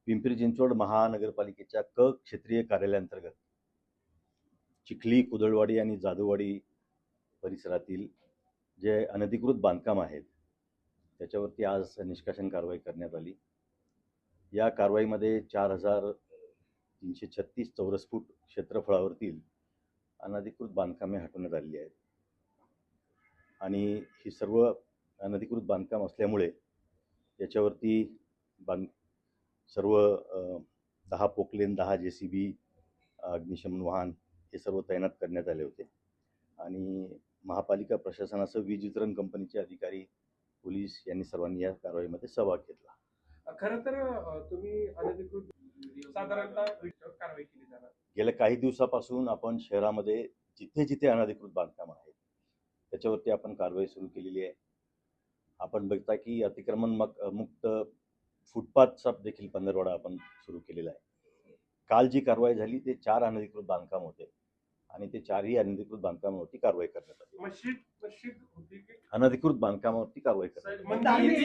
पिंपरी चिंचवड महानगरपालिकेच्या क क्षेत्रीय कार्यालयाअंतर्गत चिखली, कुदळवाडी आणि जाधववाडी परिसरातील जे अनधिकृत बांधकाम आहेत त्याच्यावरती आज निष्कासन कारवाई करण्यात आली। या कारवाईमध्ये 4,336 चौरस फूट क्षेत्रफळावरील अनधिकृत बांधकामे हटवण्यात आलेली आहेत आणि ही सर्व अनधिकृत बांधकाम असल्यामुळे याच्यावरती सर्व 10 पोकलेन, 10 JCB, अग्निशमन वाहन हे सर्व तैनात करण्यात आले होते आणि महापालिका प्रशासनासह वीज वितरण कंपनीचे अधिकारी, पोलीस यांनी सर्वांनी या कारवाईमध्ये सहभाग घेतला। खरं तर तुम्ही अनधिकृत साधारणतः कारवाई केली जाणार। गेल्या काही दिवसापासून आपण शहरामध्ये जिथे जिथे अनधिकृत बांधकाम आहेत त्याच्यावरती आपण कारवाई सुरू केलेली आहे। आपण बघता की अतिक्रमण मुक्त फुटपाथचा देखील पंधरवडा आपण सुरू केलेला आहे। काल जी कारवाई झाली ते 4 अनधिकृत बांधकाम होते आणि ते 4ही अनधिकृत बांधकामावरती कारवाई करण्यात आली। मशीद होती की अनधिकृत बांधकामावरती कारवाई करण्यात आली।